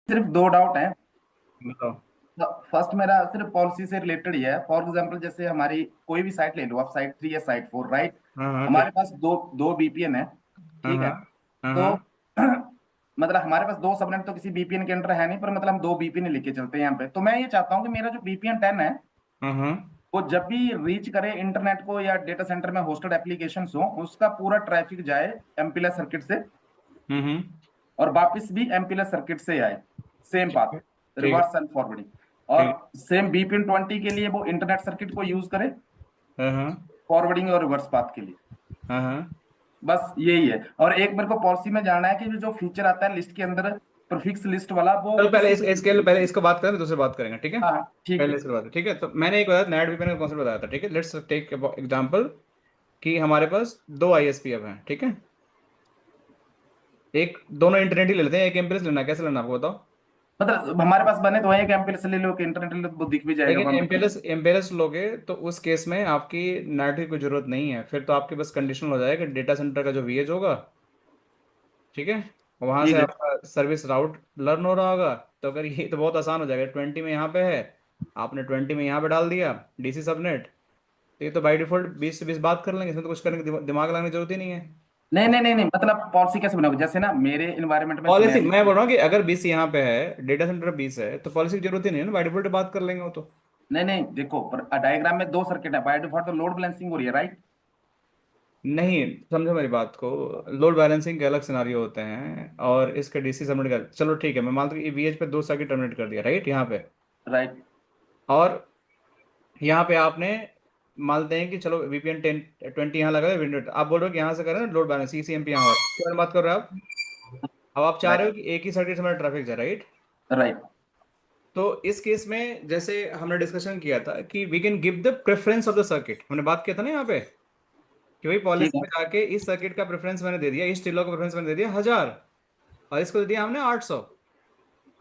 सिर्फ दो डाउट है। बताओ। फर्स्ट मेरा सिर्फ पॉलिसी से रिलेटेड ही है। फॉर एग्जांपल जैसे हमारी कोई भी साइट ले लो आप, साइट 3 या साइट 4, राइट। हाँ हाँ ठीक। हमारे पास दो दो बीपीएन है, हाँ ठीक हाँ। है। हाँ तो हाँ। मतलब हमारे पास दो सबनेट तो किसी बीपीएन के अंडर है नहीं, पर मतलब हम दो बीपीएन लेके चलते हैं यहाँ पे। तो मैं ये चाहता हूँ कि मेरा जो बीपीएन 10 है, हाँ हाँ। वो जब भी रीच करे इंटरनेट को या डेटा सेंटर में होस्टेड एप्लीकेशन हो, उसका पूरा ट्रैफिक जाए एमपीलस सर्किट से, हम्म। और वापस भी एमपीलस सर्किट से आए, सेम ठीक है। पाथ, ठीक है। Reverse and forwarding. और ठीक है। सेम बीपीएन 20 के लिए वो इंटरनेट सर्किट को यूज करे हाँ हाँ। फॉरवर्डिंग और रिवर्स पाथ के लिए। हाँ हाँ। बस यही है। और एक मेरे को पॉलिसी में जानना है कि जो फीचर आता है लिस्ट के अंदर, प्रीफिक्स लिस्ट वाला, वो चलो पहले किसी इसके पहले इसको बात करें, दूसरे बात करेंगे, ठीक है। हाँ ठीक है। पहले इसके बात, ठीक है। तो मैंने एक बताया, नेट वीपीएन का कॉन्सेप्ट बताया था, ठीक है। लेट्स टेक एग्जांपल कि हमारे पास दो आईएसपी अब हैं, ठीक है। एक दोनों इंटरनेट ही ले लेते हैं, एक एमपीएस लेना है, कैसे लेना है आपको बताओ। मतलब हमारे पास बने तो है, एक एमपीएस ले लो कि इंटरनेट ले लो, वो दिख भी जाएगा लेकिन वहां पे। एमपीएस एमपीएस लोगे तो उस केस में आपकी नेट की कोई जरूरत नहीं है, फिर तो आपके बस कंडीशनल हो जाएगा कि डेटा सेंटर का जो वीएज होगा, ठीक है, वहां से ठीक है। आपका सर्विस राउट लर्न हो रहा होगा। तो अगर ये तो बहुत आसान हो जाएगा, 20 में यहाँ पे है, आपने 20 में यहाँ पे डाल दिया डीसी सबनेट, तो ये तो बाई डिफॉल्ट 20 से 20 बात कर लेंगे, इसमें तो कुछ करने की दिमाग लगाने की जरूरत ही नहीं है। नहीं नहीं नहीं नहीं, मतलब पॉलिसी कैसे बनाओगे? जैसे ना मेरे इन्वायरमेंट में पॉलिसी मैं सिनेरियो। बोल रहा हूँ कि अगर 20 यहाँ पे है, डेटा सेंटर 20 है, तो पॉलिसी की जरूरत ही नहीं है ना, बाई डिफॉल्ट बात कर लेंगे वो तो। नहीं नहीं, देखो पर डायग्राम में दो सर्किट है, बाय डिफॉल्ट तो लोड बैलेंसिंग हो रही है, राइट। नहीं, समझो मेरी बात को। लोड बैलेंसिंग के अलग सिनारियो होते हैं और इसके डीसी सबमिट का, चलो ठीक है, मैं मानता हूँ कि वीएच पे दो सर्किट टर्मिनेट कर दिया, राइट, यहाँ पे। राइट। और यहाँ पे आपने मानते हैं कि चलो वीपीएन 10 20 यहाँ लगा है, विंडो आप बोल रहे हो कि यहाँ से करें लोड बैलेंस सीसीएमपी यहाँ हो रहा है, क्या बात कर रहे हो आप। अब आप चाह रहे राइट। हो कि एक ही सर्किट से मेरा ट्रैफिक जाए, राइट। राइट। तो इस केस में जैसे हमने डिस्कशन किया था कि we can give the preference of the circuit, हमने बात किया था ना यहाँ पे, कि भाई ठीक पॉलिसी है। में जाके इस सर्किट का प्रेफरेंस मैंने दे दिया, इस टिलो का प्रेफरेंस मैंने दे दिया 1000, और इसको दे दिया हमने 800।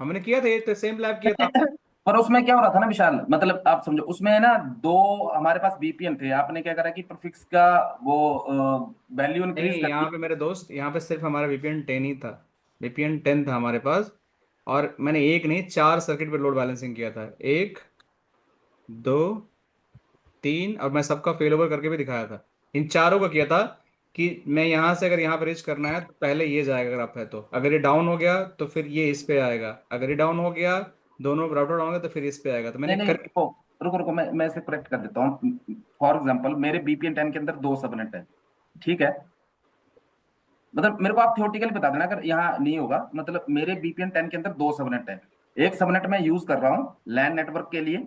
हमने किया था ये तो सेम लैब किया था। पर उसमें क्या हो रहा था ना विशाल, मतलब आप समझो, उसमें है ना दो हमारे पास बीपीएन थे, आपने क्या करा कि प्रीफिक्स का वो वैल्यू नहीं, इंक्रीज कर यहाँ दी। पे मेरे दोस्त, यहाँ पे सिर्फ हमारा वीपीएन 10 ही था, वीपीएन 10 था हमारे पास। और मैंने एक नहीं, चार सर्किट पे लोड बैलेंसिंग किया था, एक, दो, तीन, और मैं सबका फेल ओवर करके भी दिखाया था। इन चारों का किया था कि मैं यहाँ से अगर यहाँ पे रीच करना है तो पहले ये जाएगा, अगर आप है तो, अगर ये डाउन हो गया तो फिर ये इस पे आएगा, अगर ये डाउन हो गया, दोनों राउटर डाउन हो गया तो फिर इस पे आएगा, तो मैंने नहीं नहीं, कर। रुको रुको रुको, मैं इसे करेक्ट कर देता हूँ। फॉर एग्जाम्पल मेरे बीपीएन 10 के अंदर दो सबनेट है, ठीक है। मतलब मेरे को आप थ्योरेटिकल बता देना अगर यहाँ नहीं होगा। मतलब मेरे बीपीएन 10 के अंदर दो सबनेट है, एक सबनेट मैं यूज कर रहा हूँ लैन नेटवर्क के लिए।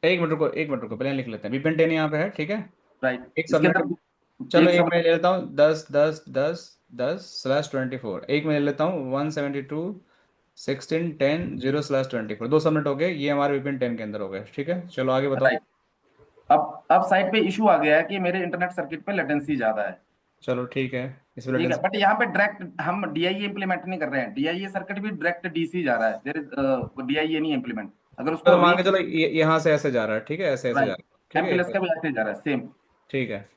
एक मिनट रुको, एक मिनट रुको, पहले लिख लेते हैं, वीपीएन 10 यहाँ पे है, ठीक है। राइट। एक इसके सबनेट, अंदर चलो एक एक सब। मैं ले लेता हूँ 10 10 10 10/24, एक मैं ले लेता हूँ 172 16 10 0/24, दो सबनेट हो गए, ये हमारे वीपीएन 10 के अंदर हो गए, ठीक है। चलो आगे बताओ। राइट। अब साइड पे इशू आ गया है कि मेरे इंटरनेट सर्किट पे लेटेंसी ज्यादा है, चलो ठीक है, इस ठीक है। लेटेंसी। बट यहाँ पे डायरेक्ट हम डीआईए इंप्लीमेंट नहीं कर रहे हैं, डीआईए सर्किट भी डायरेक्ट डीसी जा रहा है, देयर इज डीआईए नहीं इंप्लीमेंट। अगर उसको तो मान के रीच, चलो यहाँ से ऐसे जा रहा है, ठीक है, ऐसे ऐसे जा राइट, रहा है, ठीक है, एमपीएलएस का भी ऐसे जा रहा है सेम। ठीक है।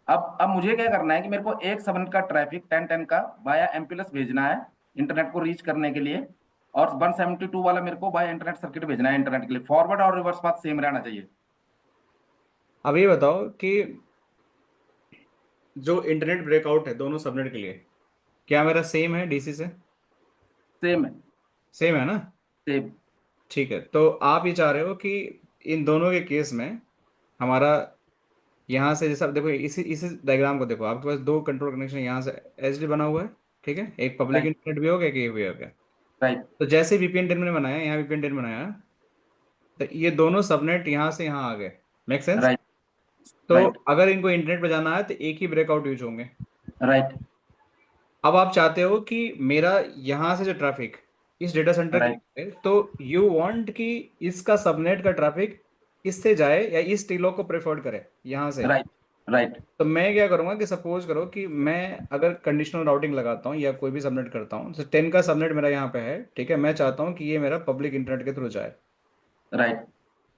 अब मुझे क्या करना है कि मेरे को एक सबनेट का ट्रैफिक 1010 का बाया एमपीएलएस भेजना है इंटरनेट को रीच करने के लिए, और 172 वाला मेरे को बाया इंटरनेट सर्किट भेजना है इंटरनेट के लिए। फॉरवर्ड और रिवर्स पाथ सेम रहना चाहिए। अब ये बताओ कि जो इंटरनेट ब्रेकआउट है दोनों सबनेट के लिए, क्या मेरा सेम है डीसी से। सेम है। सेम है ना। सेम। ठीक है, तो आप ये चाह रहे हो कि इन दोनों के केस में हमारा यहाँ से, जैसा देखो इसी इसी डायग्राम को देखो, आपके पास दो कंट्रोल कनेक्शन यहाँ से एचडी बना हुआ है, ठीक है, एक पब्लिक राइट। इंटरनेट भी हो गया, कि ये भी हो गया। राइट। तो जैसे वीपीएन 10 मैंने बनाया, यहाँ वीपीएन 10 बनाया, तो ये दोनों सबनेट यहाँ से यहाँ आ गए, मेक सेंस। राइट। तो राइट। अगर इनको इंटरनेट पे जाना है तो एक ही ब्रेकआउट यूज होंगे। राइट। अब आप चाहते हो कि मेरा यहाँ से जो ट्रैफिक इस डेटा सेंटर के राइट। लिए है, तो यू वांट कि इसका सबनेट का ट्रैफिक इससे जाए या इस टीलो को प्रेफर्ड करे यहाँ से। राइट। राइट। तो मैं क्या करूंगा कि सपोज करो कि मैं अगर कंडीशनल राउटिंग लगाता हूँ या कोई भी सबनेट करता हूँ, तो 10 का सबनेट मेरा यहाँ पे है, ठीक है, मैं चाहता हूँ कि ये मेरा पब्लिक इंटरनेट के थ्रू जाए, राइट।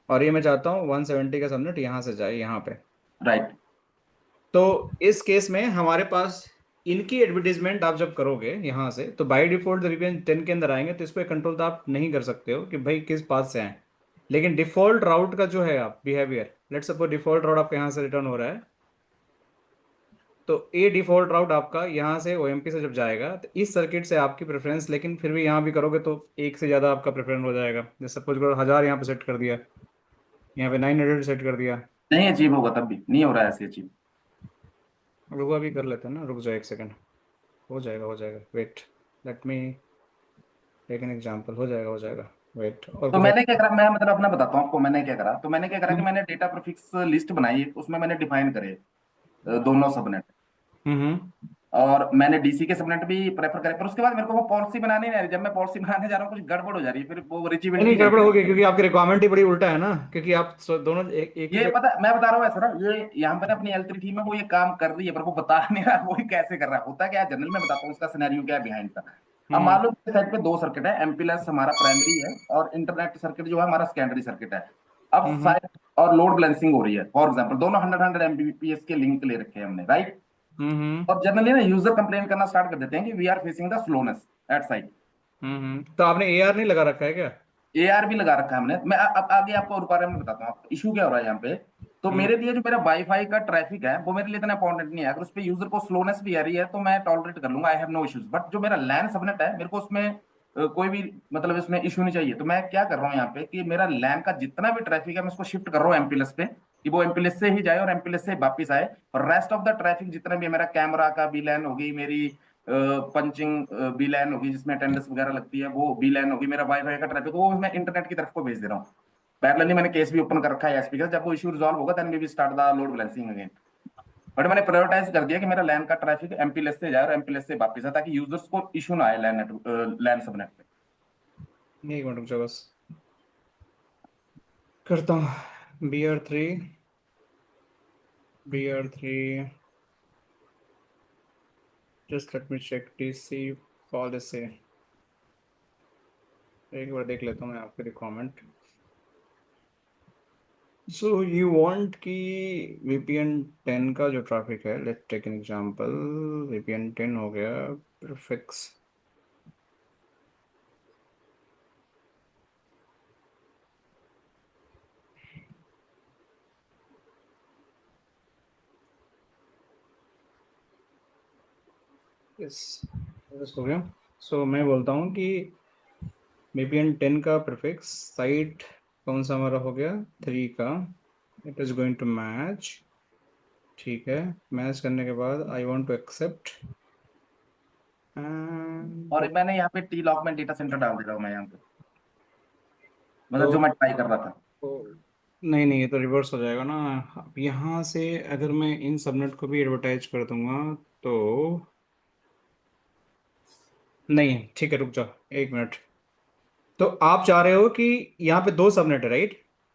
और ये मैं चाहता हूँ 170 का सबनेट यहाँ से जाए यहाँ पे। राइट। तो इस केस में हमारे पास इनकी एडवर्टीजमेंट आप जब करोगे यहाँ से, तो बाय डिफॉल्ट जब VPN 10 के अंदर आएंगे तो इस पर कंट्रोल तो आप नहीं कर सकते हो कि भाई किस पाथ से आए। लेकिन डिफॉल्ट राउट का जो है आप बिहेवियर, लेट्स सपोज डिफॉल्ट राउट आपके यहाँ से रिटर्न हो रहा है, तो ये डिफॉल्ट राउट आपका यहाँ से OMP से जब जाएगा तो इस सर्किट से आपकी प्रेफरेंस, लेकिन फिर भी यहाँ भी करोगे तो एक से ज़्यादा आपका प्रेफरेंस हो जाएगा। जैसे सपोज करो 1000 यहाँ पे सेट कर दिया, यहाँ पे 900 सेट कर दिया। नहीं अचीव होगा, तब भी नहीं हो रहा है ऐसे अचीव। रुको अभी कर लेते हैं ना, रुक जाओ एक सेकंड। हो जाएगा हो जाएगा, wait, let me take an example. हो जाएगा हो जाएगा, वेट। और तो कुछ मैंने क्या करा, मैं मतलब अपना बताता हूँ आपको मैंने क्या करा। तो मैंने क्या करा कि हम्म मैंने डेटा प्रीफिक्स लिस्ट बनाई, उसमें मैंने डिफाइन करे दोनों सबनेट। हम्म। और मैंने डीसी के सबनेट भी प्रेफर करे, पर उसके बाद मेरे को वो पॉलिसी बनानी नहीं आ रही। जब मैं पॉलिसी बनाने जा रहा हूँ कुछ गड़बड़ हो जा रही है, फिर वो नहीं रिचेबिलिटी नहीं, गड़बड़ कैसे होगी करें। क्योंकि आपकी रिक्वायरमेंट ही बड़ी उल्टा है ना, क्योंकि आप दोनों एक ही ये जगह। पता मैं बता रहा हूँ ऐसा ना, ये यहाँ पे ना अपनी L3 थी में वो ये काम कर रही है, पर वो बता नहीं रहा वो ये कैसे कर रहा है। होता क्या है जनरल में बताता हूँ इसका सिनेरियो क्या है बिहाइंड का। अब हम्म मान लो साइड पे दो सर्किट है, एमपीएलएस हमारा प्राइमरी है और इंटरनेट सर्किट जो है हमारा सेकेंडरी सर्किट है। अब हम्म साइड और लोड बैलेंसिंग हो रही है, फॉर एग्जाम्पल दोनों 100 एमबीपीएस के लिंक ले रखे हैं हमने, राइट। हम्म और जनरली ना यूजर कंप्लेन करना स्टार्ट कर देते हैं कि we are facing the slowness at site. तो आपने AR नहीं लगा रखा है क्या? एआर भी लगा रखा है हमने। मैं अब आगे आपको और बारे में बताता हूँ इशू क्या हो रहा है यहाँ पे। तो हम्म मेरे लिए जो मेरा वाईफाई का ट्रैफिक है वो मेरे लिए इतना इंपॉर्टेंट नहीं है। अगर उस पे यूजर को स्लोनेस भी आ रही है तो मैं टॉलरेट कर लूंगा, I have no issues. But जो मेरा लैन सबनेट है मेरे को उसमें कोई भी मतलब इसमें इशू नहीं चाहिए। तो मैं क्या कर रहा हूँ यहाँ पे कि मेरा लैन का जितना भी ट्रैफिक है मैं उसको शिफ्ट कर रहा हूँ एमपीएलएस पे, कि वो एमपीएलएस से ही जाए और एमपीएलएस से वापस आए। और रेस्ट ऑफ द ट्रैफिक जितना भी है, मेरा कैमरा का भी लैन होगी, मेरी पंचिंग बी लैन होगी जिसमें अटेंडेंस वगैरह लगती है वो बी लैन होगी, मेरा वाईफाई का ट्रैफिक वो मैं इंटरनेट की तरफ को भेज दे रहा हूँ। पैरेलली मैंने केस भी ओपन कर रखा है एसपी का, जब वो इशू रिजॉल्व होगा then we will start the load balancing again. But मैंने प्रायोरिटाइज कर दिया कि मेरा लैन का ट्रैफिक एमपीएलएस से जाए और एमपीएलएस से वापस आए, ताकि यूजर्स को इशू ना आए लैन सबनेट पे। एक मिनट रुक जाओ बस, करता हूँ। BR3 just let me check DC policy. एक बार देख लेता हूँ मैं आपके रिक्वायरमेंट। सो यू वांट कि VPN 10 का जो ट्रैफिक है, let take an example. VPN 10 हो गया प्रीफिक्स। यस, यस हो गया। सो मैं बोलता हूँ कि VPN 10 का प्रीफिक्स साइट कौन सा हमारा हो गया, 3 का। It is going to match. ठीक है, मैच करने के बाद I want to accept and. और मैंने यहाँ पे टी लॉक में डेटा सेंटर डाल दे रहा हूँ मैं यहाँ पे, मतलब तो जो मैं ट्राई कर रहा था। नहीं नहीं, ये तो रिवर्स हो जाएगा ना। अब यहाँ से अगर मैं इन सबनेट को भी एडवर्टाइज कर दूंगा तो नहीं, ठीक है रुक जाओ एक मिनट। तो आप चाह रहे हो कि यहाँ पे दो सबनेट है, राइट?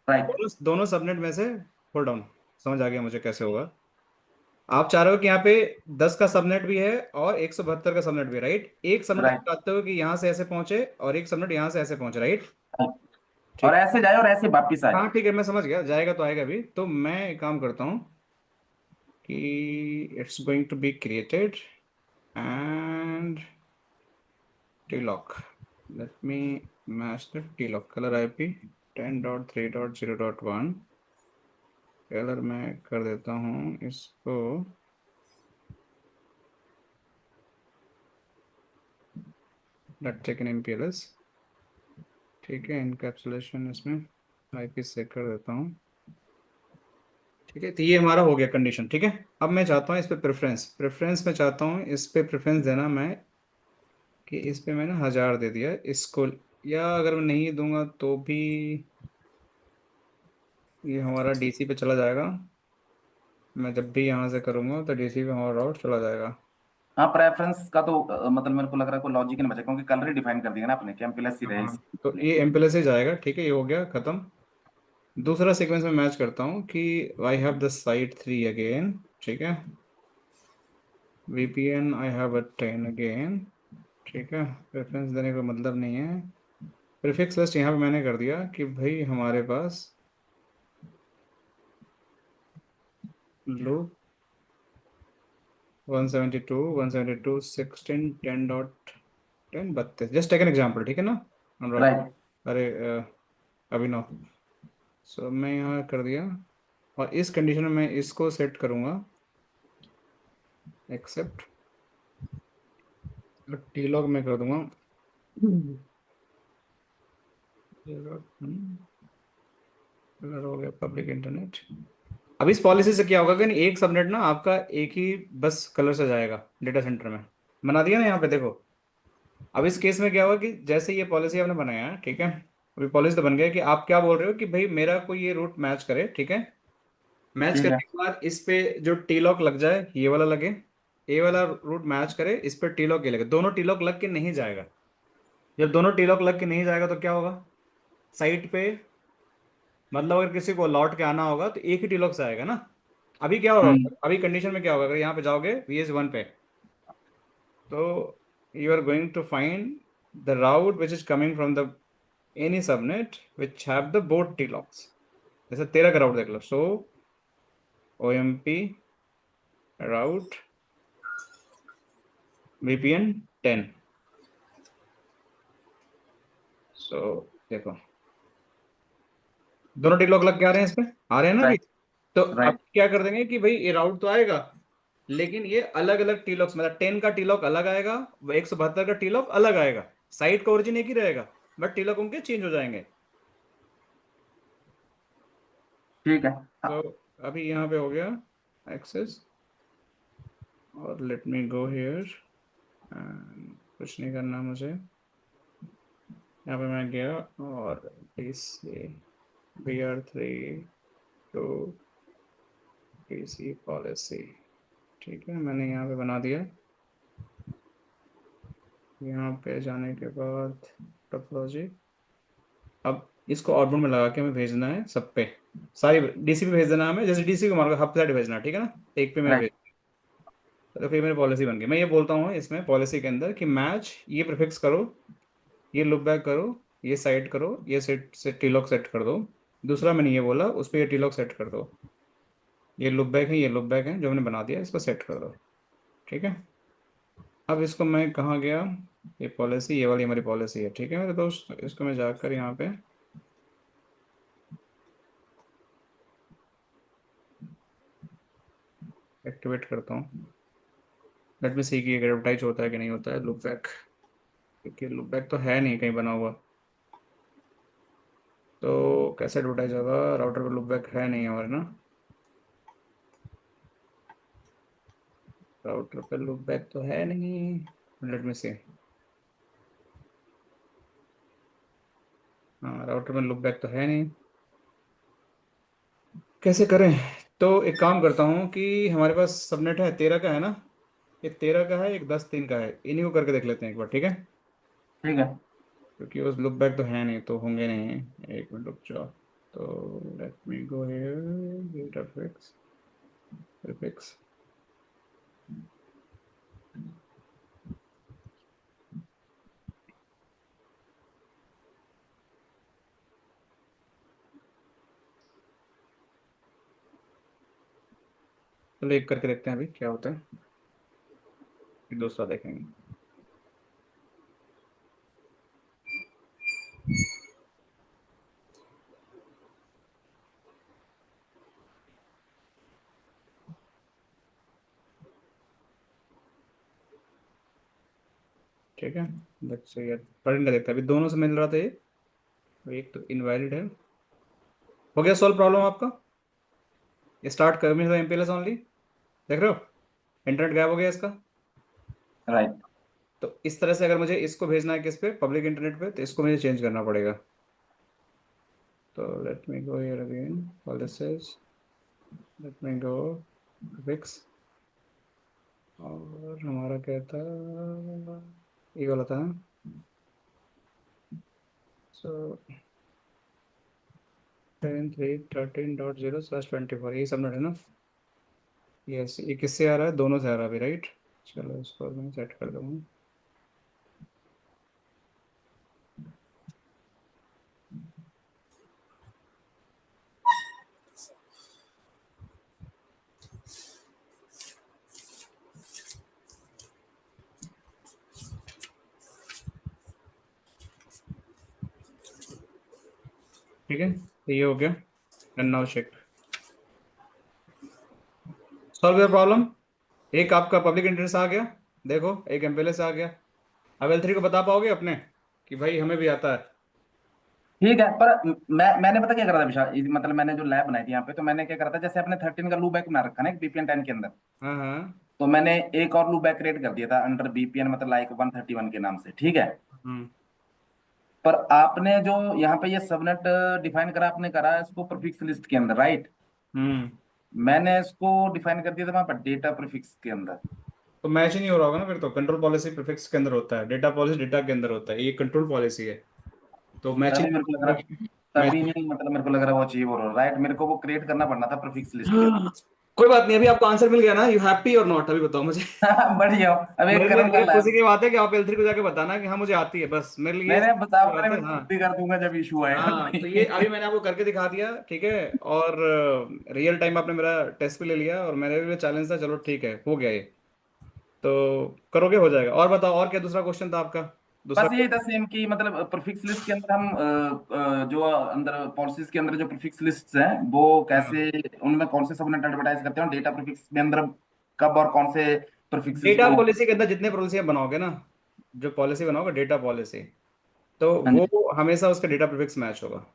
राइट दोनों दोनों सबनेट में से, होल्ड ऑन, समझ आ गया मुझे कैसे होगा। आप चाह रहे हो कि यहाँ पे 10 का सबनेट भी है और 172 का सबनेट भी है, राइट? एक सबनेट आप राइट। चाहते हो कि यहाँ से ऐसे पहुंचे और एक सबनेट यहाँ से ऐसे पहुंचे, राइट? और ठीक। ऐसे जाए और ऐसे वापिस आए। हाँ ठीक है, मैं समझ गया, जाएगा तो आएगा भी। तो मैं एक काम करता हूँ कि it's going to be created and tlock, let me match the tlock color IP 10.3.0.1। Colour मैं कर देता हूँ इसको टेक इन MPLS। ठीक है, इनकैप्सुलेशन इसमें IP से कर देता हूँ। ठीक है, तो ये हमारा हो गया कंडीशन। ठीक है, अब मैं चाहता हूँ इस पे प्रेफरेंस, में चाहता हूँ इस पे प्रेफरेंस देना मैं, कि इस पे मैंने 1000 दे दिया इसको। या अगर मैं नहीं दूंगा तो भी ये हमारा DC पे चला जाएगा। मैं जब भी यहाँ से करूँगा तो DC पे हमारा राउट चला जाएगा। हाँ प्रेफरेंस का तो मतलब मेरे को लग रहा है कोई लॉजिक नहीं बचा, क्योंकि कलर ही डिफाइन कर दिया ना आपने कि एमपीएलएस ही रहे हाँ, इसी तो लिए। ये MPLS से जाएगा। ठीक है, ये हो गया खत्म। दूसरा सीक्वेंस में मैच करता हूँ कि I have the site 3 again. ठीक है, VPN I have a 10 again. ठीक है, प्रेफरेंस देने का मतलब नहीं है। प्रीफिक्स लिस्ट यहाँ पे मैंने कर दिया कि भाई हमारे पास लो 172 172 16 10.10 32 जस्ट टेक एन एग्जाम्पल, ठीक है ना अनुराग? राइट। अरे अभिनव। सो मैं यहाँ कर दिया, और इस कंडीशन में मैं इसको सेट करूँगा एक्सेप्ट, और टी लॉग में कर दूंगा कलर हो गया पब्लिक इंटरनेट। अब इस पॉलिसी से क्या होगा कि एक सबनेट ना आपका एक ही बस कलर से जाएगा डेटा सेंटर में, बना दिया ना यहाँ पे देखो। अब इस केस में क्या होगा कि जैसे ये पॉलिसी आपने बनाया है, ठीक है, अभी पॉलिसी तो बन गया कि आप क्या बोल रहे हो कि भाई मेरा कोई ये रूट मैच करे, ठीक है, मैच ठीक करने है। के बाद इस पे जो टी लॉक लग जाए ये वाला लगे, ए वाला रूट मैच करे, इस पे टी लॉक ये लगे, दोनों टी लॉक लग के नहीं जाएगा। जब दोनों टी लॉक लग के नहीं जाएगा तो क्या होगा साइट पे, मतलब अगर किसी को लौट के आना होगा तो एक ही टी लॉक से आएगा ना। अभी क्या होगा, हम्म। अभी कंडीशन में क्या होगा, अगर यहाँ पे जाओगे VS1 पे, तो you are going to find the route which is coming from the any subnet which have the both T locks. जैसे तेरह का राउट देख लो, सो OMP राउट VPN 10। सो देखो दोनों टी लॉक लग के आ रहे हैं, इस पे आ रहे हैं ना अभी। राइट। तो अब राइट। क्या कर देंगे कि भाई ये राउट तो आएगा, लेकिन ये अलग अलग टी लॉक्स, मतलब 10 का टी लॉक अलग आएगा, 172 का टी लॉक अलग आएगा, साइट का ओरिजिन एक ही रहेगा, बट टी लॉक उनके चेंज हो जाएंगे। ठीक है। हाँ। तो अभी यहाँ पे हो गया एक्सेस, और लेट मी गो हियर, कुछ नहीं करना मुझे, यहाँ पे मैं गया और PC BR3 to PC policy, ठीक है, मैंने यहाँ पे बना दिया। यहाँ पे जाने के बाद टोपोलॉजी, अब इसको आउटपुट में लगा के हमें भेजना है सब पे, सारी DC पे भेज देना है हमें, जैसे DC को मान लो हब साइड भेजना है, ठीक है ना, एक पे मैं भेज, राइट। तो फिर मेरी पॉलिसी बन गई। मैं ये बोलता हूँ इसमें पॉलिसी के अंदर कि मैच ये प्रीफिक्स करो, ये लुक बैक करो, ये साइड करो, ये सेट से टी लॉक सेट कर दो। दूसरा मैंने ये बोला उस पर ये टी लॉक सेट कर दो, ये लुक बैक है, ये लुक बैक है जो मैंने बना दिया, इसको सेट कर दो, ठीक है। अब इसको मैं कहाँ गया, ये पॉलिसी, ये वाली हमारी पॉलिसी है, ठीक है मेरे दोस्त, इसको मैं जाकर यहाँ पे एक्टिवेट करता हूँ। लेट में सी की एडवर्टाइज होता है कि नहीं होता है लुक बैक, क्योंकि लुक बैक तो है नहीं कहीं बना हुआ, तो कैसे एडवर्टाइज होगा, राउटर पे लुक बैक है नहीं हमारे ना, राउटर पे लुक बैक तो है नहीं, लेट में से, हाँ राउटर में लुक बैक तो है नहीं, कैसे करें? तो एक काम करता हूँ कि हमारे पास सबनेट है 13 का है ना, एक 13 का है, एक 10 3 का है, इन्हीं को करके देख लेते हैं एक बार, ठीक है, ठीक है। क्योंकि उस लुक बैक तो है नहीं तो होंगे नहीं, एक मिनट रुक जाओ। तो let me go here, data fix, fix, चलो एक करके देखते हैं अभी क्या होता है, फिर दूसरा देखेंगे। ठीक है, लेट्स से यार प्रिंट का देखते हैं, अभी दोनों से मिल रहा था ये, तो एक तो इनवैलिड है। हो गया सॉल्व प्रॉब्लम आपका, स्टार्ट कर मी MPLS ओनली, देख रहे हो इंटरनेट गायब हो गया इसका। राइट। तो इस तरह से अगर मुझे इसको भेजना है किस पे, पब्लिक इंटरनेट पे, तो इसको मुझे चेंज करना पड़ेगा। तो let me go here again policies, let me go fix, और हमारा क्या था, ये वाला था, सो 10.3.13.0/24 ये सबनेट है ना, यस, ये किससे आ रहा है, दोनों से आ रहा है अभी, राइट। चलो इसको मैं सेट कर दूंगा। ठीक है, तो ये हो गया। And now check solve your problem. एक आपका पब्लिक इंटरेस्ट आ गया, देखो एक एमपीएलएस आ गया। अब L3 को बता पाओगे अपने कि भाई हमें भी आता है? ठीक है, पर मैंने पता क्या करा था विशाल, मतलब मैंने जो लैब बनाई थी यहाँ पे, तो मैंने क्या करा था, जैसे अपने 13 का लूप बैक बना रखा ना एक बीपीएन 10 के अंदर, हाँ हाँ। तो मैंने एक और लूप बैक क्रिएट कर दिया था अंडर बीपीएन, मतलब लाइक 131 के नाम से, ठीक है। हम्म पर आपने जो यहाँ पे ये सबनेट डिफाइन करा, आपने करा है इसको प्रीफिक्स लिस्ट के अंदर, राइट। हम्म। मैंने इसको डिफाइन कर दिया था वहां पर डेटा प्रीफिक्स के अंदर। तो मैच ही नहीं हो रहा होगा ना फिर तो। कंट्रोल पॉलिसी प्रीफिक्स के अंदर होता है, डेटा पॉलिसी डेटा के अंदर होता है, ये कंट्रोल पॉलिसी है, तो तभी मैचिंग मेरे को लग रहा, तभी मैच। नहीं, मतलब मेरे को लग रहा वो अचीव हो रहा, राइट, मेरे को वो क्रिएट करना पड़ना था प्रीफिक्स लिस्ट के कोई बात नहीं, अभी आपको आंसर मिल गया ना, यू हैप्पी और नॉट, अभी बताओ मुझे। अंदर। बढ़िया, अब एक मेरे लिए करण का मेरे खुशी लैब। की बात है कि आप L3 को जाके बताना कि हाँ मुझे आती है, बस मेरे लिए नहीं नहीं, ये बताओ, बात मैं है। हाँ खुद भी कर दूंगा जब इशू आएगा हाँ, तो ये कोई। अभी मैंने आपको करके दिखा दिया, ठीक है। और रियल टाइम आपने मेरा टेस्ट भी ले लिया, और मेरे लिए चैलेंज था, चलो ठीक है हो गया ये। तो करोगे, हो जाएगा। और बताओ, और क्या दूसरा क्वेश्चन था आपका? दूसरा बस यही था सेम की, मतलब प्रीफिक्स लिस्ट के अंदर हम जो अंदर पॉलिसीज के अंदर जो प्रीफिक्स लिस्ट्स हैं वो कैसे, उनमें कौन से सबनेट एडवर्टाइज करते हैं, डेटा प्रीफिक्स के अंदर कब और कौन से प्रीफिक्सेस डेटा को। पॉलिसी के अंदर जितने पॉलिसी बनाओगे ना, जो पॉलिसी बनाओगे डेटा पॉलिसी, तो हाँ जी, वो हमेशा उसका डेटा प्रीफिक्स मैच होगा।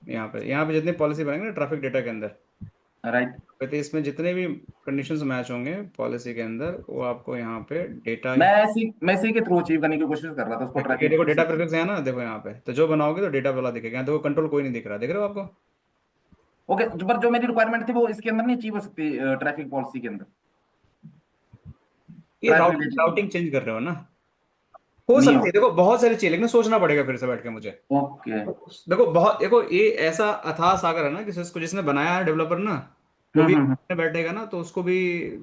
यहाँ पे जितनी पॉलिसी बनेंगे ना ट्रैफिक डेटा के अंदर, राइट। तो इसमें जितने भी कंडीशंस मैच होंगे पॉलिसी के अंदर, वो आपको यहाँ पे डेटा। मैं इसी के थ्रू अचीव करने की कोशिश कर रहा था उसको, ये ट्रैफिक। देखो डेटा प्रीफिक्स है ना, देखो यहाँ पे, तो जो बनाओगे तो डेटा वाला दिखेगा। यहाँ देखो कंट्रोल कोई नहीं दिख रहा, दिख रहे हो आपको? ओके, पर जो मेरी रिक्वायरमेंट थी वो इसके अंदर नहीं अचीव हो सकती, ट्रैफिक पॉलिसी के अंदर, ये ट्रैफिक डेटा के राउटिंग अंदर चेंज कर रहे हो ना, हो नहीं सकती हो। है। देखो बहुत सारी चीजें, लेकिन सोचना पड़ेगा फिर से बैठ के मुझे। ओके। देखो बहुत, देखो ये ऐसा अथाह सागर है ना कि जिसने बनाया है डेवलपर ना, वो भी हम्म। बैठेगा ना तो उसको भी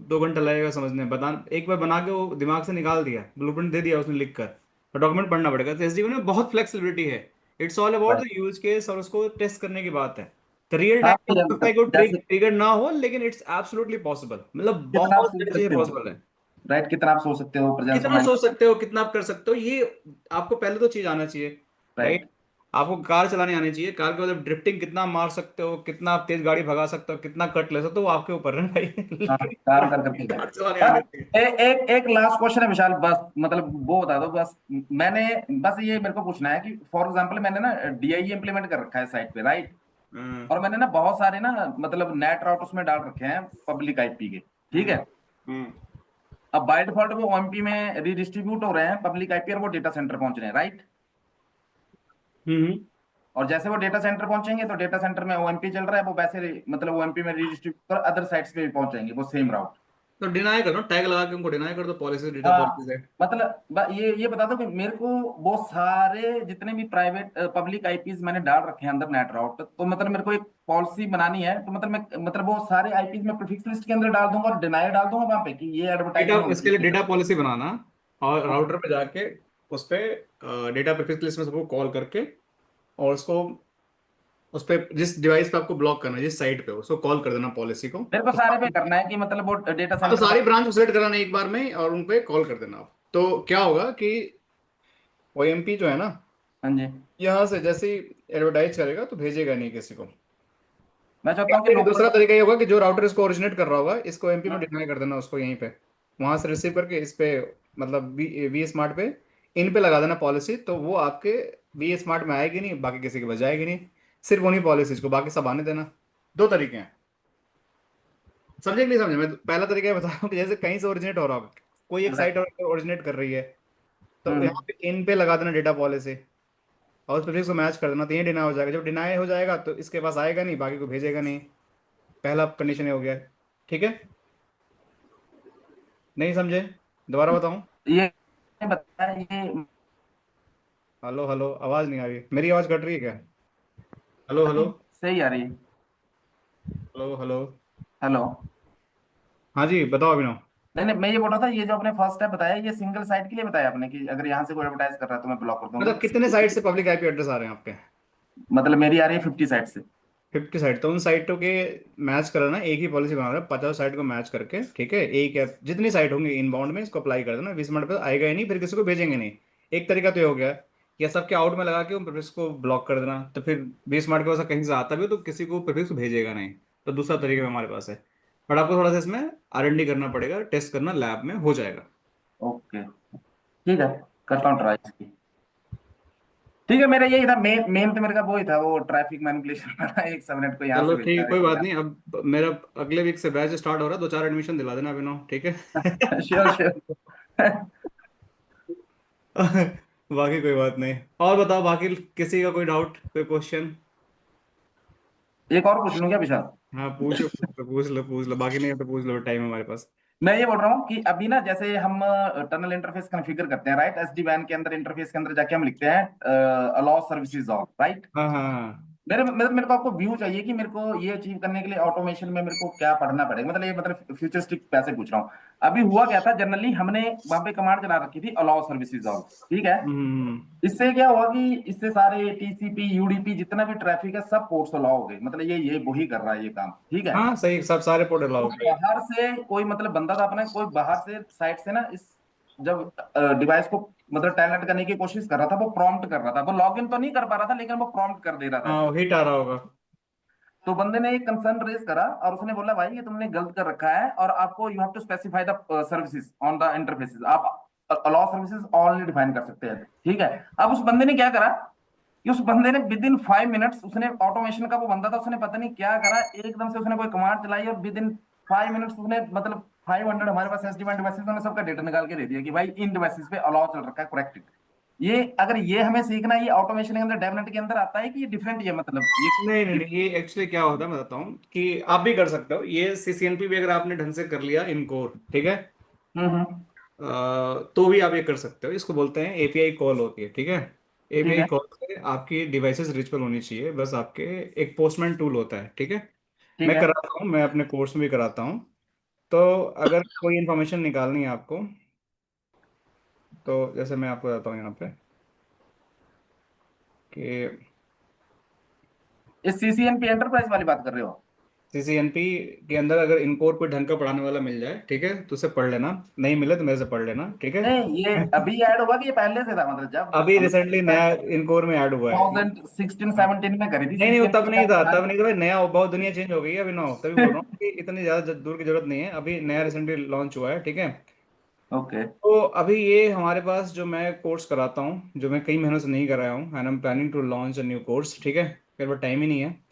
2 घंटा लगेगा समझने, बता एक बार बना के वो दिमाग से निकाल दिया, ब्लूप्रिंट दे दिया उसने लिख कर, तो डॉक्यूमेंट पढ़ना पड़ेगा। तो एसडीओ में बहुत फ्लेक्सिबिलिटी है। It's all about the use case और उसको टेस्ट करने की बात है। तो रियल हाँ टाइम में हो भैया, सकता है मतलब कि वो जैसे ट्रिगर ना हो, लेकिन इट्स एब्सोल्युटली पॉसिबल, मतलब कितना आप बहुत सोच सारी चीजें सकते हो, पॉसिबल है। राइट, कितना आप सोच सकते हो प्रेजेंस ऑफ कितना माइंड। सोच सकते हो, कितना आप कर सकते हो, ये आपको पहले तो चीज आना चाहिए, राइट। राइट। आपको कार चलाने आनी चाहिए, कार के मतलब ड्रिफ्टिंग कितना मार सकते हो, कितना आप तेज गाड़ी भगा सकते हो, कितना कट ले सकते हो, वो आपके ऊपर है भाई। हाँ, लेकिन काम कर करके कार चलाने हाँ, आनी चाहिए। एक एक लास्ट क्वेश्चन है विशाल, बस मतलब वो बता दो बस। मैंने बस ये मेरे को पूछना है कि फॉर एग्जांपल मैंने ना डीआईई इंप्लीमेंट कर रखा है साइट पे, राइट। हम्म और मैंने ना बहुत सारे ना, मतलब नेट राउट उसमें डाल रखे हैं पब्लिक आईपी के, ठीक हम्म है। हम्म अब बाय डिफॉल्ट वो ओएमपी में रीडिस्ट्रीब्यूट हो रहे हैं पब्लिक आईपी, और वो डेटा सेंटर पहुंच रहे हैं, राइट। हम्म। और जैसे वो डेटा सेंटर पहुंचेंगे तो डेटा सेंटर में ओएमपी चल रहा है, वो वैसे मतलब ओएमपी में रीडिस्ट्रीब्यूट कर अदर साइट्स पे भी पहुंच जाएंगे वो सेम राउट। तो डिनाई करो, टैग लगा के उनको डिनाई कर दो, पॉलिसी डेटा हाँ, पॉलिसी है। मतलब ये बता दो कि मेरे को वो सारे जितने भी प्राइवेट पब्लिक आईपीज मैंने डाल रखे हैं अंदर नेट राउट, तो मतलब मेरे को एक पॉलिसी बनानी है, तो मतलब मैं मतलब वो सारे आईपीज मैं प्रीफिक्स लिस्ट के अंदर डाल दूंगा और डिनाई डाल दूंगा वहां पे कि ये एडवर्टाइज डेटा, नहीं इसके होगी लिए इसके डेटा अंदर। पॉलिसी बनाना, और ओके। राउटर पे जाके उस पे डेटा प्रीफिक्स लिस्ट में सबको कॉल करके, और उसको उस पे जिस डिवाइस पे आपको ब्लॉक करना है, जिस साइट पे, उसको कॉल कर देना पॉलिसी को। मेरे को सारे पे करना है कि मतलब वो डेटा हाँ, तो सेंटर सारी ब्रांच को सेलेक्ट कराना एक बार में, और उन पे कॉल कर देना आप, तो क्या होगा कि ओएमपी जो है ना, हाँ जी। यहाँ से जैसे ही एडवर्टाइज करेगा तो भेजेगा नहीं किसी को। मैं चाहता या हूँ कि फिर लोकल। दूसरा तरीका ये होगा कि जो राउटर इसको ओरिजिनेट कर रहा होगा, इसको एमपी में डिप्लॉय कर देना उसको, यहीं पे वहां से रिसीव करके इस पे, मतलब वी स्मार्ट पे, इन पे लगा देना पॉलिसी, तो वो आपके वी स्मार्ट में आएगी नहीं, बाकी किसी के बजाएगी नहीं, सिर्फ उन्हीं पॉलिसीज को बाकी सब आने देना। दो तरीके हैं, समझे कि नहीं समझे? मैं पहला तरीका ये बता रहा हूँ कि जैसे कहीं से ओरिजिनेट हो रहा होगा, कोई एक साइट ओरिजिनेट कर रही है, तो हम्म। यहाँ पे इन पे लगा देना डेटा पॉलिसी, और उस प्रीफिक्स को मैच कर देना, तो ये डिनाई हो जाएगा। जब डिनाई हो जाएगा तो इसके पास आएगा नहीं, बाकी को भेजेगा नहीं। पहला कंडीशन ये हो गया, ठीक है। नहीं समझे? दोबारा बताऊं? ये बताया ये। हेलो हेलो, आवाज नहीं आ रही, मेरी आवाज कट रही है क्या? Hello hello. सही आ रही है। Hello hello. हेलो। हाँ जी, बताओ अभिनव। नहीं नहीं, मैं ये बोल रहा था, ये जो आपने फर्स्ट स्टेप बताया ये सिंगल साइट के लिए बताया आपने कि अगर यहाँ से कोई एडवर्टाइज कर रहा है तो मैं ब्लॉक कर दूंगा। मतलब कितने साइट से पब्लिक आईपी एड्रेस आ रहे हैं आपके? मतलब मेरी आ रही है 50 साइट से। 50 साइट, तो उन साइटों के मैच कराना, एक ही पॉलिसी बना रहा है, 50 साइट को मैच करके, ठीक है। एक ऐप जितनी साइट होंगी इनबाउंड में, इसको अप्लाई कर देना, 20 मिनट पे आएगा ही नहीं, फिर किसी को भेजेंगे नहीं। एक तरीका तो ये हो गया। या सबके आउट में लगा के उन प्रीफिक्स को ब्लॉक कर देना, तो फिर बेस स्मार्ट के पास कहीं से आता भी हो तो किसी को प्रीफिक्स भेजेगा नहीं। तो दूसरा तरीका हमारे पास है, बट आपको थोड़ा सा इसमें R&D करना पड़ेगा, टेस्ट करना लैब में हो जाएगा। ओके ठीक है, करता हूँ ट्राई इसकी। ठीक है, मेरा यही था मेन मेन तो मेरे का वो ही था, वो ट्रैफिक मैनिपुलेशन वाला, एक सबनेट को यहाँ चलो से ठीक भेजना है, है कोई बात यहाँ। नहीं। अब मेरा अगले वीक से बैच स्टार्ट हो रहा है, 2-4 एडमिशन दिला देना अभिनव, ठीक है? Sure sure. बाकी कोई बात नहीं। और बताओ, बाकी किसी का कोई डाउट, कोई क्वेश्चन? एक और पूछ लूँ क्या विशाल? हाँ पूछो, पूछ लो, बाकी नहीं है तो पूछ लो, टाइम है हमारे पास। मैं ये बोल रहा हूँ कि अभी ना जैसे हम टनल इंटरफेस कॉन्फ़िगर करते हैं राइट, एसडी वैन के अंदर इंटरफेस के अंदर जाके हम लिखते हैं अलाउ सर्विसेज ऑन राइट। हाँ हाँ हाँ। मेरे को आपको व्यू चाहिए कि मेरे को ये अचीव करने के लिए ऑटोमेशन में मेरे को क्या पढ़ना पड़ेगा, मतलब ये मतलब फ्यूचरिस्टिक पैसे पूछ रहा हूँ। अभी हुआ क्या था, जनरली हमने वहां पे कमांड चला रखी थी अलाउ सर्विसेज ऑन, ठीक है। हम्म। इससे क्या हुआ कि इससे सारे टीसीपी यूडीपी जितना भी ट्रैफिक है सब पोर्ट्स अलाउ हो गए, मतलब ये वही कर रहा है ये काम, ठीक है। हाँ सही, सब सारे पोर्टल तो अलाउ हो गए। बाहर से कोई मतलब बंदा था अपना, कोई बाहर से साइट से ना इस जब डिवाइस को मतलब टैलेंट करने की कोशिश कर रहा था, वो प्रॉम्प्ट कर रहा था, वो लॉगिन तो नहीं कर पा रहा था लेकिन वो प्रॉम्प्ट कर दे रहा था हाँ ऐसे। हिट आ रहा होगा। तो बंदे ने एक कंसर्न रेज करा और उसने बोला भाई ये तुमने गलत कर रखा है और आपको you have to specify the services on the interfaces, आप अलाउ सर्विसेज ऑनली डिफाइन कर सकते हैं, ठीक है। अब उस बंदे ने क्या करा कि उस बंदे ने विद इन 5 मिनट्स, उसने ऑटोमेशन का वो बंदा था, उसने पता नहीं क्या करा, एकदम से उसने कोई कमांड चलाई और विद इन 5 मिनट्स उसने मतलब 500 हमारे पास एसडी डिवाइसेस, उन्होंने सबका डेटा निकाल के दे दिया कि भाई इन डिवाइसेस पे अलाउ चल रखा है करेक्ट। ये अगर ये हमें सीखना है, ये ऑटोमेशन के अंदर डेवनेट के अंदर आता है कि ये डिफरेंट, ये मतलब नहीं नहीं ये। नहीं, ये एक्चुअली क्या होता है मैं बताता हूँ कि आप भी कर सकते हो ये CCNP भी, अगर आपने ढंग से कर लिया इन कोर, ठीक है, हम्म। तो भी आप ये कर सकते हो। इसको बोलते हैं API कॉल होती है, ठीक है। ठीक API है कॉल से आपकी डिवाइसेस रिचुअल होनी चाहिए, बस आपके एक पोस्टमैन टूल होता है, ठीक है। ठीक मैं है। कराता हूँ, मैं अपने कोर्स में भी कराता हूँ। तो अगर कोई इन्फॉर्मेशन निकालनी है आपको, तो जैसे मैं आपको बताता हूँ यहाँ पे कि इस सीसीएनपी एंटरप्राइज वाली बात कर रहे हो? CCNP के अंदर अगर इनकोर कोई ढंग का पढ़ाने वाला मिल जाए, ठीक है, तो उसे पढ़ लेना। नहीं मिले तो मेरे से पढ़ लेना, ठीक है। नहीं ये अभी ऐड होगा कि ये पहले से था, मतलब जब अभी हमने रिसेंटली नया इनकोर में ऐड हुआ है। 2016-17 में करी थी नहीं नहीं, वो तब सीसीएनपी नहीं था, का। तब नहीं था भाई, नया बहुत दुनिया चेंज हो गई है अभी। नो, तभी बोल रहा हूँ कि इतनी ज्यादा दूर की जरूरत नहीं है, अभी नया रिसेंटली लॉन्च हुआ है, ठीक है। ओके। तो अभी ये हमारे पास जो मैं कोर्स कराता हूँ, जो मैं कई महीनों से नहीं कराया हूँ, and I am planning to launch a new course, ठीक है, मेरे पास टाइम ही नहीं है।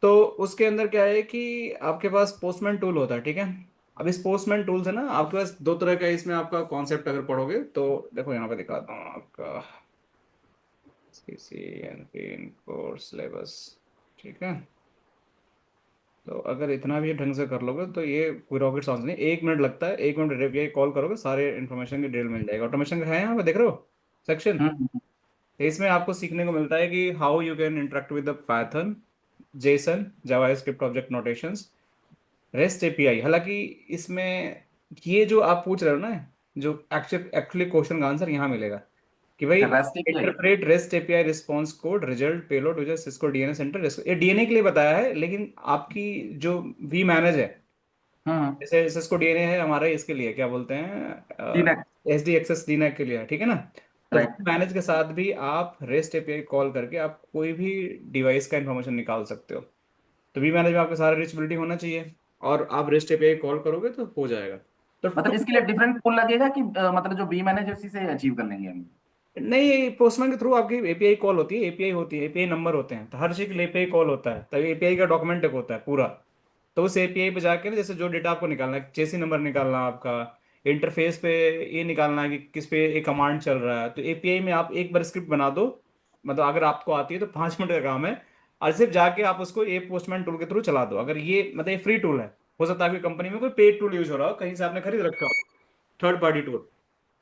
तो उसके अंदर क्या है कि आपके पास पोस्टमैन टूल होता है, ठीक है। अब इस पोस्टमैन टूल से ना आपके पास दो तरह का, इसमें आपका कॉन्सेप्ट अगर पढ़ोगे तो देखो यहाँ पे दिखाता हूँ आपका CCNP कोर्स सिलेबस, ठीक है। तो अगर इतना भी ढंग से कर लोगे तो ये कोई रॉकेट साइंस नहीं, 1 मिनट लगता है, 1 मिनट API कॉल करोगे, सारे इन्फॉर्मेशन की डिटेल मिल जाएगी। ऑटोमेशन का है यहाँ पे, देख रहे हो सेक्शन। हम्म। तो इसमें आपको सीखने को मिलता है कि how you can interact with the Python, Jason, JavaScript object notations, rest API। हालांकि इसमें ये जो आप पूछ रहे हो ना, जो एक्चुअली क्वेश्चन का आंसर यहाँ मिलेगा कि भाई अच्छा rest API. Interpret rest API response code result payload with Cisco DNS centre. ये डीएनए के लिए बताया है, लेकिन आपकी जो वी मैनेज है, हम्म। जैसे सिस्को डीएनए है हमारा, इसके लिए क्या बोलते हैं, डीनेट। SD एक्सेस डीनैक के लिए है, ठीक है ना। तो राइट। मैनेज के साथ भी आप रेस्ट API कॉल करके आप कोई भी डिवाइस का इंफॉर्मेशन निकाल सकते हो। तो वी मैनेज में आपका सारा रीचबिलिटी होना चाहिए, और आप रेस्ट API कॉल करोगे तो हो जाएगा। तो मतलब इसके लिए डिफरेंट टूल लगेगा कि मतलब जो बी मैनेजर उसी से अचीव कर लेंगे हम? नहीं, पोस्टमैन के थ्रू आपकी API कॉल होती है, API होती है, API नंबर होते हैं, तो हर चीज के लिए API कॉल होता है, तभी API का डॉक्यूमेंट एक होता है पूरा। तो उस API पे जाके ना, जैसे जो डेटा आपको निकालना है, चेसी नंबर निकालना है आपका, इंटरफेस पे ये निकालना है कि किस पे एक कमांड चल रहा है, तो API में आप एक बार स्क्रिप्ट बना दो, मतलब अगर आपको आती है तो 5 मिनट का काम है। और सिर्फ जाके आप उसको एक पोस्टमैन टूल के थ्रू चला दो। अगर ये मतलब ये फ्री टूल है, हो सकता है आपकी कंपनी में कोई पेड टूल यूज हो रहा हो, कहीं से आपने खरीद रखा हो, थर्ड पार्टी टूल।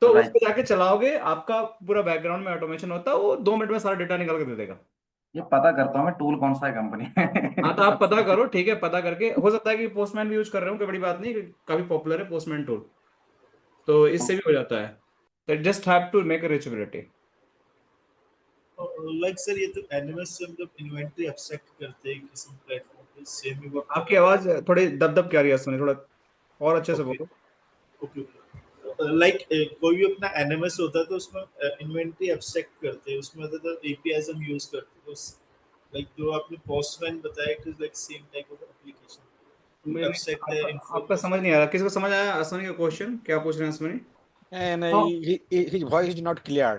तो उस राइट। पे जाके चलाओगे, आपका पूरा बैकग्राउंड में ऑटोमेशन होता है, वो 2 मिनट में सारा डेटा निकाल के दे देगा। ये पता करता हूँ मैं टूल कौन सा है कंपनी हाँ में तो आप पता सबसे। करो, ठीक है, पता करके हो सकता है कि पोस्टमैन भी यूज कर रहे हो, कोई बड़ी बात नहीं, काफी पॉपुलर है पोस्टमैन टूल, तो इससे भी हो जाता है। तो just have to make a reachability. Like sir, ये तो एनएमएस से मतलब इन्वेंटरी एक्सट्रैक्ट करते हैं किसी प्लेटफॉर्म पे, सेम ही वर्क कर आपकी रहा है। आवाज थोड़ी दब दब क्या रही है, सुनिए थोड़ा और अच्छे से ओके बोलो। Okay okay. लाइक कोई भी अपना एनएमएस होता है तो उसमें इन्वेंटरी एब्स्ट्रैक्ट करते हैं, उसमें मतलब एपीआईज हम यूज करते हैं, तो लाइक जो आपने पोस्टमैन बताया it is like same type of application to नहीं नहीं, एब्स्ट्रैक्ट द आपका समझ नहीं आ रहा, किसको समझ आया असमनी का क्वेश्चन, क्या पूछ रहे हैं असमनी? And तो his voice is not clear.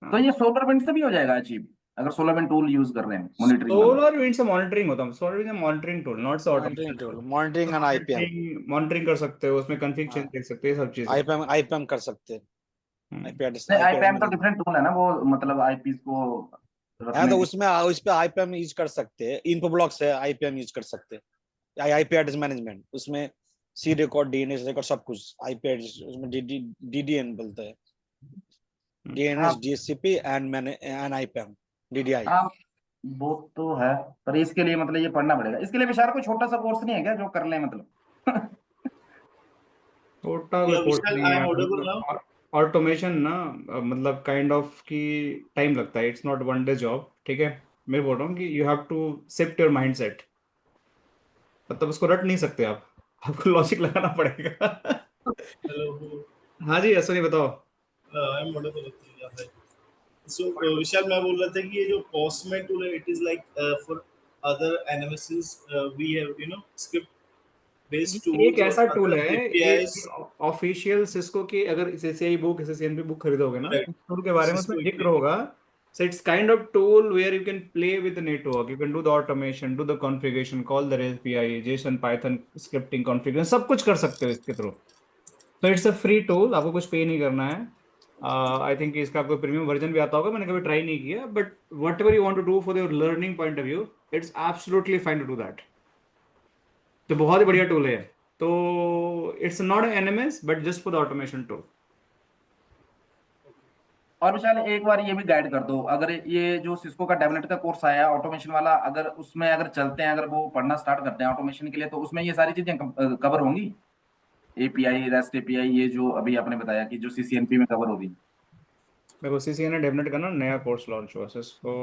तो ये सोलर विंड से भी हो जाएगा अचीव, अगर सोलर विंड टूल यूज कर रहे हैं मॉनिटरिंग वाला। सोलर विंड से मॉनिटरिंग होता है, सोलर विंड से मॉनिटरिंग टूल, नॉट से Monitoring automation tool, tool. monitoring and IPM. Monitoring कर सकते हो, उसमें कॉन्फ़िग चेंज हाँ, देख सकते हो, ये सब चीजें। IPM कर सकते हैं, हम्म। IP address नहीं, आईपीएम तो management। डिफरेंट टूल है ना वो, मतलब आईपीस को हाँ, रखने तो के। उसमें उस पे IPM यूज कर सकते हैं, इन्फो ब्लॉक्स है IPM यूज कर सकते हैं, IP एड्रेस मैनेजमेंट उसमें सी रिकॉर्ड डीएनएस रिकॉर्ड सब कुछ IP एड्रेस उसमें DDN बोलते हैं, हाँ DNS DHCP and IPM DDI। हाँ, वो तो है, पर इसके लिए मतलब ये पढ़ना पड़ेगा, इसके लिए बेचारा कोई छोटा सा कोर्स नहीं है क्या जो कर ले मतलब। छोटा कोई कोर्स विशाल, नहीं आई है, एम ऑडिबल नाउ? ऑटोमेशन ना मतलब काइंड ऑफ की टाइम लगता है, it's not one day job, ठीक है। मैं बोल रहा हूँ कि you have to shift your mind set, मतलब उसको रट नहीं सकते आप, आपको लॉजिक लगाना पड़ेगा। हेलो, हाँ जी, ऐसा नहीं बताओ। आई एम ऑडिबल है। सो विशाल, मैं बोल रहा था कि ये जो पोस्टमैन टूल है it is like for other analysis we have script based ये एक टूल्स और ऐसा टूल अदर है, एपीआईज। एक ऑफिशियल सिस्को की, अगर सीसीआई बुक सीसीएनपी बुक खरीदोगे ना, राइट, उस टूल के बारे में उसमें सिस्को जिक्र एपीआई। होगा। So it's kind of tool where you can play with the network. You can do the automation, do the configuration, call the REST API, JSON, Python scripting configuration, सब कुछ कर सकते हो इसके थ्रू। तो it's a free tool, आपको कुछ पे नहीं करना है। आई थिंक इसका आपको प्रीमियम वर्जन भी आता होगा, मैंने कभी ट्राई नहीं किया, but whatever you want to do for your learning point of view, it's absolutely fine to do that. तो बहुत ही बढ़िया टूल है। तो it's not NMS but just for the automation tool. और विशाल एक बार ये भी गाइड कर दो, अगर ये जो सिस्को का डेवनेट का कोर्स आया ऑटोमेशन वाला, अगर उसमें अगर चलते हैं, अगर वो पढ़ना स्टार्ट करते हैं ऑटोमेशन के लिए, तो उसमें ये सारी चीजें कवर होंगी, एपीआई, रेस्ट एपीआई, ये जो अभी आपने बताया कि जो सीसीएनपी में कवर होगी। मेरे को सीसीएन ने डेवनेट का ना नया कोर्स लॉन्च हुआ, सिस्को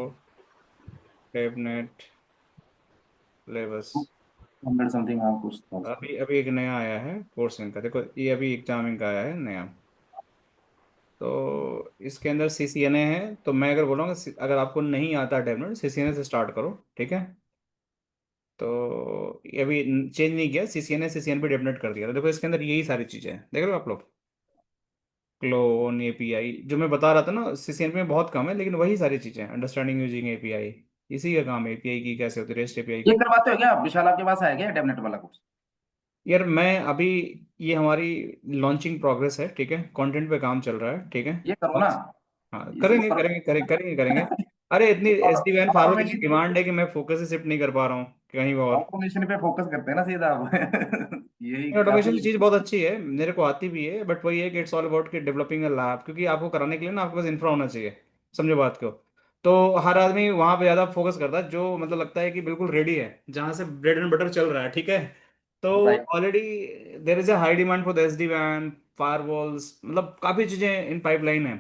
डेवनेट लेवल्स। 100 समथिंग, हाँ कुछ था उसका। अभी अभी एक नया आया है कोर्स इनका, देखो ये अभी एग्जाम इनका आया है नया। तो इसके अंदर सीसीएनए है, तो मैं अगर बोलूँगा अगर आपको नहीं आता डेवनेट, सीसीएनए से स्टार्ट करो, ठीक है। तो ये अभी चेंज नहीं किया, सीसीएनए सीसीएनपी डेवनेट कर दिया, तो देखो इसके अंदर यही सारी चीज़ें हैं, देख रहे हो आप लोग। क्लोन एपीआई जो मैं बता रहा था ना, सीसीएनपी में बहुत कम है, लेकिन वही सारी चीज़ें, अंडरस्टैंडिंग यूजिंग एपीआई, इसी का काम है, एपीआई की कैसे होती है, रेस्ट एपीआई ये की। करवाते हो क्या विशाल, आपके पास है क्या डेवनेट वाला कोर्स? यार मैं अभी, ये हमारी लॉन्चिंग प्रोग्रेस है, ठीक है, कंटेंट पे काम चल रहा है, ठीक है। ये करो ना, हाँ इसको करेंगे करो। करेंगे करेंगे करेंगे करेंगे। अरे इतनी एसडी वैन फार्मर की ऑटोमेशन, डिमांड है कि मैं फोकस ही शिफ्ट नहीं कर पा रहा हूँ कहीं और। ऑटोमेशन पे फोकस करते हैं ना सीधा आप। यही ऑटोमेशन काफी। की चीज़ बहुत अच्छी है, मेरे को आती भी है, बट वही है कि इट्स ऑल अबाउट कि डेवलपिंग अ लैब, क्योंकि आपको कराने के लिए ना आपके पास इंफ्रा होना चाहिए, समझो बात को। तो हर आदमी वहाँ पे ज़्यादा फोकस करता है जो मतलब लगता है कि बिल्कुल रेडी है, जहाँ से ब्रेड एंड बटर चल रहा है, ठीक है। तो right. Already there is a high demand for the SD वैन फायरवॉल्स, मतलब काफ़ी चीज़ें इन पाइपलाइन है।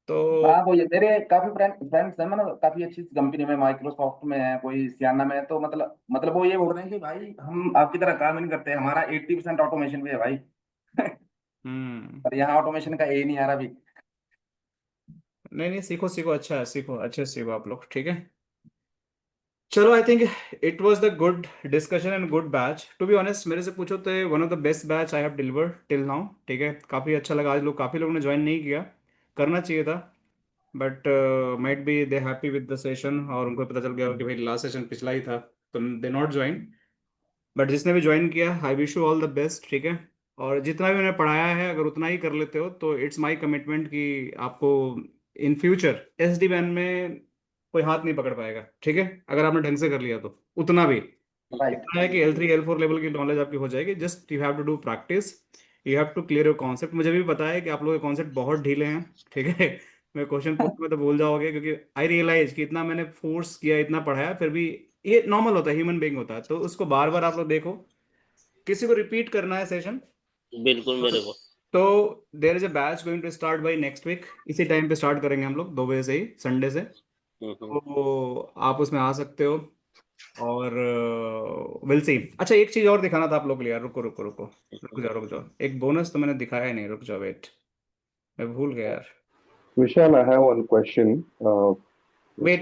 तो हाँ, तो ये मेरे काफी फ्रेंड्स हैं, मतलब काफी अच्छी कंपनी में, माइक्रोसॉफ्ट में है, कोई सियाना में है, तो मतलब वो ये बोल रहे हैं कि भाई हम आपकी तरह काम ही नहीं करते, हमारा 80% ऑटोमेशन भी है भाई। हम्म, पर यहाँ ऑटोमेशन का ए नहीं आ रहा अभी। नहीं नहीं, सीखो सीखो, अच्छा है, सीखो अच्छे से सीखो आप लोग, ठीक है। चलो I think it was the good discussion and good batch, to be honest मेरे से पूछो तो one of the best batch I have delivered till now, ठीक है। काफ़ी अच्छा लगा, आज लोग काफ़ी लोगों ने ज्वाइन नहीं किया, करना चाहिए था, but might be they happy with the session, और उनको पता चल गया कि भाई लास्ट सेशन पिछला ही था, तो दे नॉट ज्वाइन। बट जिसने भी ज्वाइन किया I wish you all the best, ठीक है। और जितना भी उन्हें पढ़ाया है अगर उतना ही कर लेते हो तो इट्स माई कमिटमेंट कि आपको इन फ्यूचर एसडी बैन में कोई हाथ नहीं पकड़ पाएगा, ठीक है, अगर आपने ढंग से कर लिया तो। उतना भी, राइट। इतना है कि L3 L4 लेवल की नॉलेज आपकी हो जाएगी, just you have to do practice, you have to clear your concept. मुझे भी पता है कि आप लोगों के कॉन्सेप्ट बहुत ढीले हैं, ठीक है। मैं क्वेश्चन पूछूंगा तो भूल जाओगे, क्योंकि आई रियलाइज कि इतना मैंने फोर्स किया, इतना पढ़ाया, फिर भी ये नॉर्मल होता है, ह्यूमन बीइंग होता है, तो उसको बार बार आप लोग देखो, किसी को रिपीट करना है सेशन। बिल्कुल मेरे को। तो there is a batch going to start by next week, इसी टाइम पे स्टार्ट करेंगे हम लोग 2 बजे से ही, संडे से। हम्म। तो आप उसमें आ सकते हो, और विल सी। अच्छा एक चीज और दिखाना था आप लोग के लिए यार, रुको रुको रुको रुक जाओ, एक बोनस तो मैंने दिखाया ही नहीं, रुक जाओ वेट, मैं भूल गया यार। Vishal, I have one question. Wait